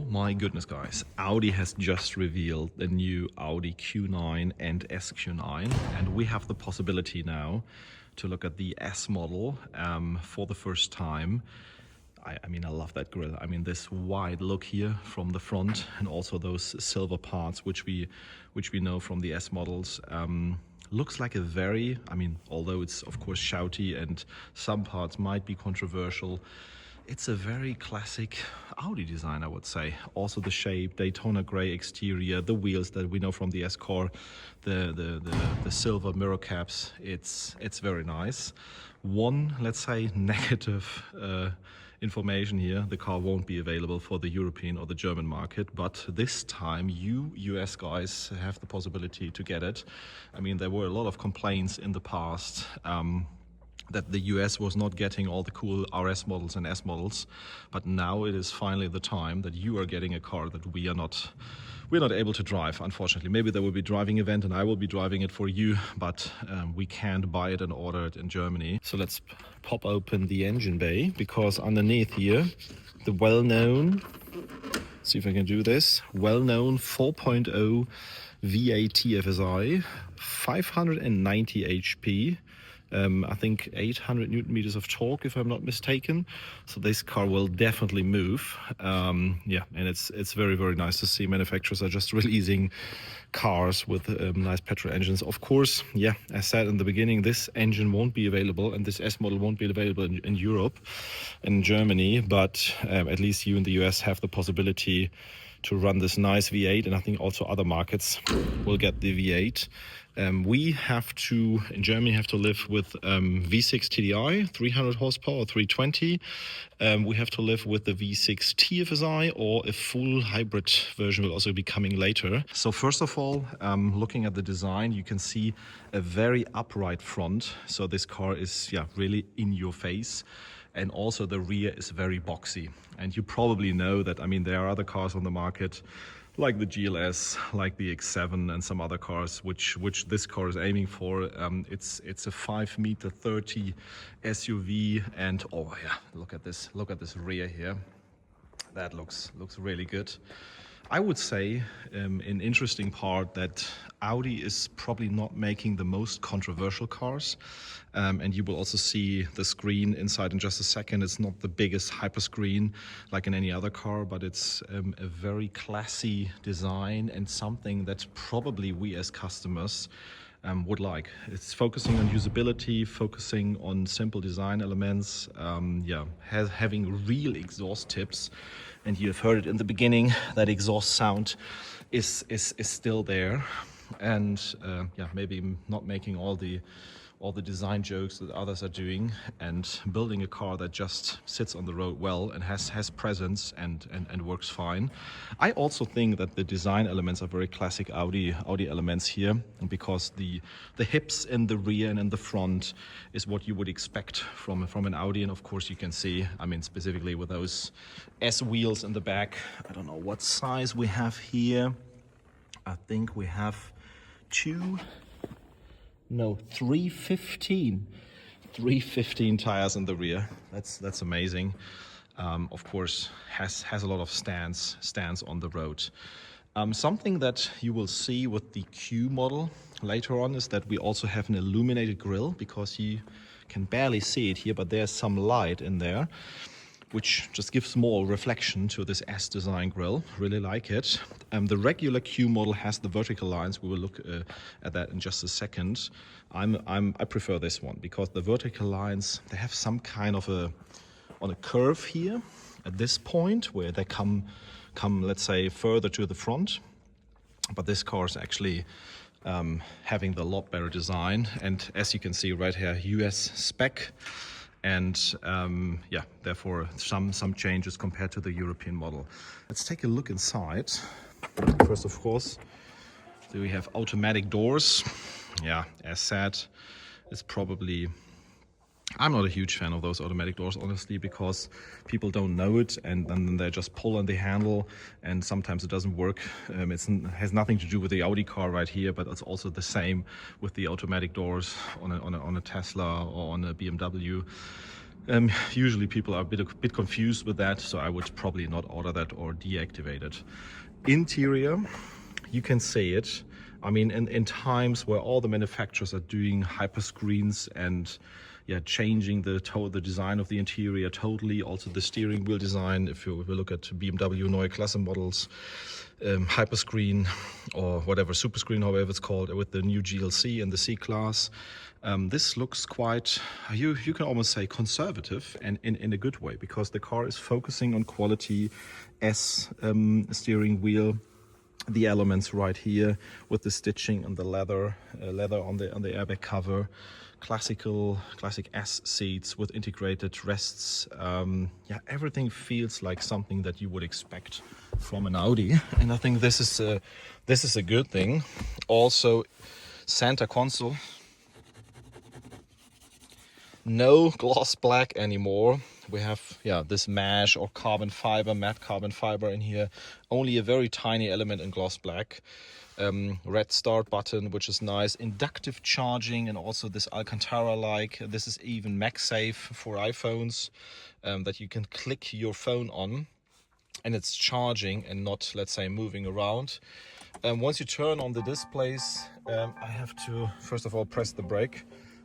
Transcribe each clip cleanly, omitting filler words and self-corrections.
My goodness, guys, Audi has just revealed the new Audi Q9 and SQ9, and we have the possibility now to look at the S model for the first time. I mean, I love that grille. I mean, this wide look here from the front, and also those silver parts which we know from the S models. Looks like a very, I mean, although it's of course shouty and some parts might be controversial, it's a very classic Audi design, I would say. Also the shape, Daytona gray exterior, the wheels that we know from the S-Core, the silver mirror caps, it's very nice. One, let's say, negative information here: the car won't be available for the European or the German market, but this time you US guys have the possibility to get it. I mean, there were a lot of complaints in the past that the US was not getting all the cool RS models and S models, but now it is finally the time that you are getting a car that we're not able to drive, unfortunately. Maybe there will be a driving event and I will be driving it for you, but we can't buy it and order it in Germany. So let's pop open the engine bay, because underneath here, the well-known, see if I can do this, well-known 4.0 V8 TFSI, 590 HP. I think 800 Newton meters of torque, if I'm not mistaken. So this car will definitely move. Yeah, and it's very, very nice to see manufacturers are just releasing cars with nice petrol engines. Of course, yeah, as said in the beginning, this engine won't be available, and this S model won't be available in Europe, in Germany, but at least you in the US have the possibility to run this nice V8, and I think also other markets will get the V8. We have to, in Germany, have to live with V6 TDI, 300 horsepower, 320. We have to live with the V6 TFSI, or a full hybrid version will also be coming later. So first of all, looking at the design, you can see a very upright front. So this car is, yeah, really in your face. And also the rear is very boxy. And you probably know that, I mean, there are other cars on the market, like the GLS, like the X7 and some other cars, which this car is aiming for. It's a 5.30 meter SUV, and oh yeah, look at this rear here. That looks really good. I would say an interesting part that Audi is probably not making the most controversial cars, and you will also see the screen inside in just a second. It's not the biggest hyper screen like in any other car, but it's a very classy design and something that probably we as customers would like. It's focusing on usability, focusing on simple design elements, yeah, having real exhaust tips. And you've heard it in the beginning, that exhaust sound is still there. And yeah, maybe not making all the design jokes that others are doing, and building a car that just sits on the road well and has presence and works fine. I also think that the design elements are very classic Audi elements here, because the hips in the rear and in the front is what you would expect from an Audi. And of course you can see, I mean, specifically with those S wheels in the back. I don't know what size we have here. I think we have two No, 315. 315 tires in the rear. That's amazing. Of course, has a lot of stance on the road. Something that you will see with the Q model later on is that we also have an illuminated grille, because you can barely see it here, but there's some light in there, which just gives more reflection to this S design grille. Really like it. The regular Q model has the vertical lines. We will look at that in just a second. I prefer this one because the vertical lines, they have some kind of on a curve here at this point where they come let's say further to the front. But this car is actually having the lot better design, and as you can see right here, US spec. And yeah, therefore some changes compared to the European model. Let's take a look inside. First, of course, do we have automatic doors? Yeah, as said, it's probably, I'm not a huge fan of those automatic doors, honestly, because people don't know it, and then they just pull on the handle, and sometimes it doesn't work. It has nothing to do with the Audi car right here, but it's also the same with the automatic doors on a Tesla or on a BMW. Usually people are a bit confused with that, so I would probably not order that or deactivate it. Interior, you can see it. I mean, in times where all the manufacturers are doing hyper screens and yeah, changing the design of the interior totally, also the steering wheel design. If you look at BMW Neue Klasse models, hyperscreen or whatever, super screen, however it's called, with the new GLC and the C-Class. This looks quite, you can almost say conservative, and in a good way, because the car is focusing on quality. Steering wheel, the elements right here with the stitching and the leather on the airbag cover. Classic S seats with integrated rests. Yeah, everything feels like something that you would expect from an Audi, and I think this is a good thing. Also, center console, no gloss black anymore. We have, yeah, this mesh or carbon fiber, matte carbon fiber in here. Only a very tiny element in gloss black. Red start button, which is nice. Inductive charging, and also this Alcantara-like. This is even MagSafe for iPhones, that you can click your phone on and it's charging and not, let's say, moving around. Once you turn on the displays, I have to first of all press the brake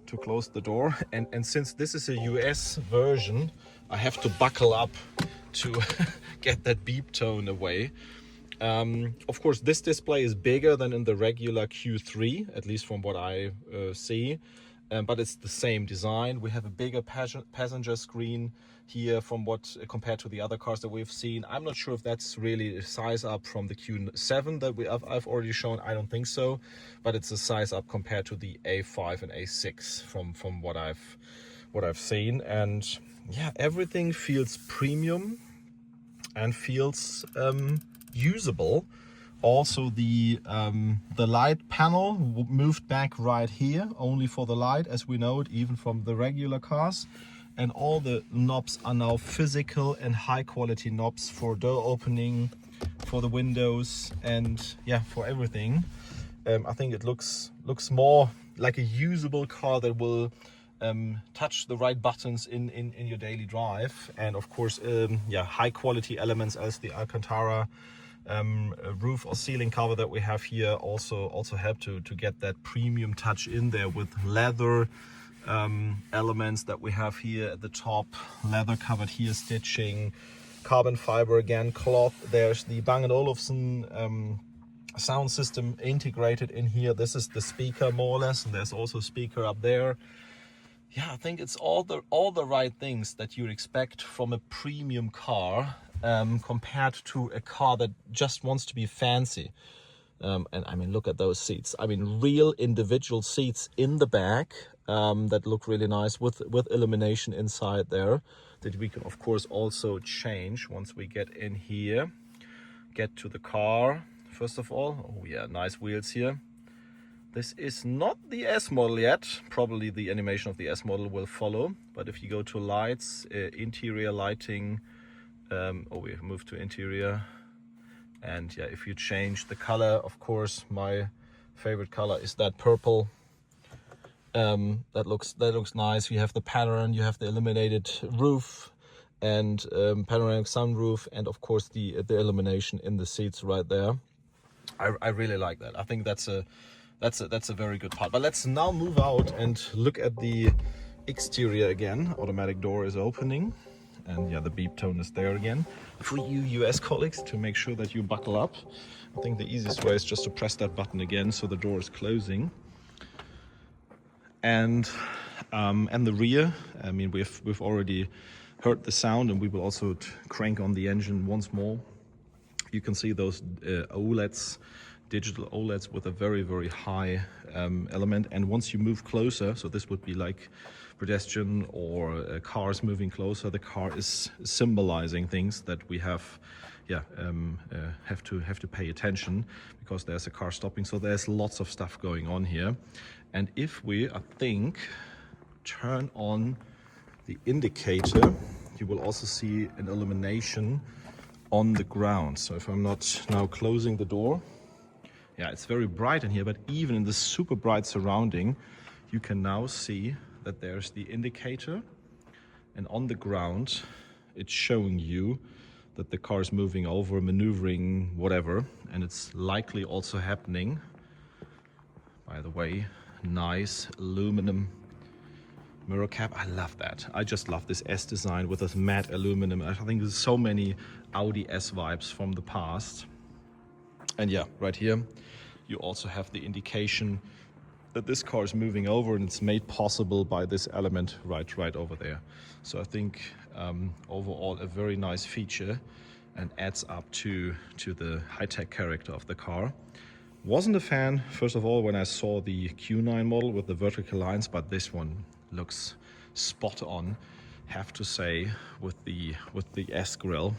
to close the door, and since this is a US version, I have to buckle up to get that beep tone away. Of course, this display is bigger than in the regular Q3, at least from what I see, but it's the same design. We have a bigger passenger screen here from what compared to the other cars that we've seen. I'm not sure if that's really a size up from the Q7 that I've already shown. I don't think so, but it's a size up compared to the A5 and A6 from what I've seen. And yeah, everything feels premium and feels usable. Also, the light panel moved back right here, only for the light as we know it, even from the regular cars. And all the knobs are now physical and high quality knobs for door opening, for the windows, and yeah, for everything. I think it looks more like a usable car that will touch the right buttons in your daily drive. And of course, yeah, high quality elements as the Alcantara roof or ceiling cover that we have here also help to get that premium touch in there with leather elements that we have here at the top, leather covered here, stitching, carbon fiber again, cloth. There's the Bang & Olufsen sound system integrated in here. This is the speaker more or less, and there's also a speaker up there. Yeah, I think it's all the right things that you'd expect from a premium car, compared to a car that just wants to be fancy. And I mean, look at those seats. I mean, real individual seats in the back that look really nice with illumination inside there, that we can of course also change once we get in here, get to the car. First of all, oh yeah, nice wheels here. This is not the S model yet. Probably the animation of the S model will follow. But if you go to lights, interior lighting, we move to interior. And yeah, if you change the color, of course, my favorite color is that purple. That looks nice. You have the pattern, you have the illuminated roof, and panoramic sunroof, and of course the illumination in the seats right there. I really like that. I think that's a very good part. But let's now move out and look at the exterior again. Automatic door is opening, and yeah, the beep tone is there again. For you US colleagues, to make sure that you buckle up, I think the easiest way is just to press that button again so the door is closing. And the rear, I mean, we've already heard the sound, and we will also crank on the engine once more. You can see those OLEDs, digital OLEDs with a very, very high element. And once you move closer, so this would be like pedestrian or cars moving closer, the car is symbolizing things that we have to pay attention, because there's a car stopping. So there's lots of stuff going on here. And if we, I think, turn on the indicator, you will also see an illumination on the ground. So if I'm not now closing the door, yeah, it's very bright in here, but even in this super bright surrounding, you can now see that there's the indicator, and on the ground, it's showing you that the car is moving over, maneuvering, whatever, and it's likely also happening. By the way, nice aluminum mirror cap. I love that. I just love this S design with this matte aluminum. I think there's so many Audi S vibes from the past. And yeah, right here, you also have the indication that this car is moving over, and it's made possible by this element right over there. So I think overall a very nice feature, and adds up to the high-tech character of the car. Wasn't a fan, first of all, when I saw the Q9 model with the vertical lines, but this one looks spot on, have to say, with the S grille.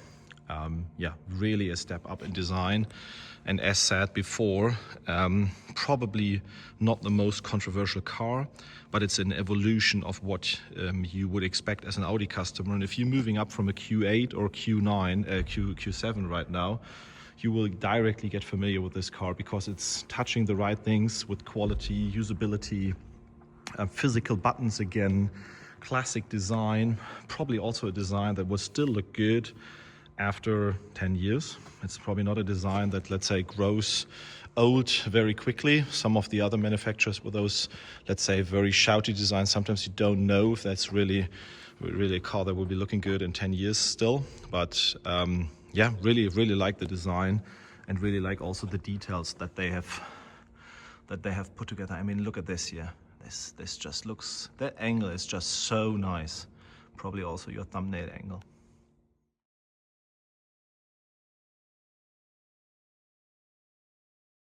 Yeah, really a step up in design. And as said before, probably not the most controversial car, but it's an evolution of what you would expect as an Audi customer. And if you're moving up from a Q8 or Q9, Q7 right now, you will directly get familiar with this car, because it's touching the right things with quality, usability, physical buttons again, classic design, probably also a design that will still look good after 10 years. It's probably not a design that, let's say, grows old very quickly. Some of the other manufacturers with those, let's say, very shouty designs, sometimes you don't know if that's really a car that will be looking good in 10 years still. But yeah, really like the design, and really like also the details that they have put together. I mean, look at this here. This just looks, that angle is just so nice. Probably also your thumbnail angle.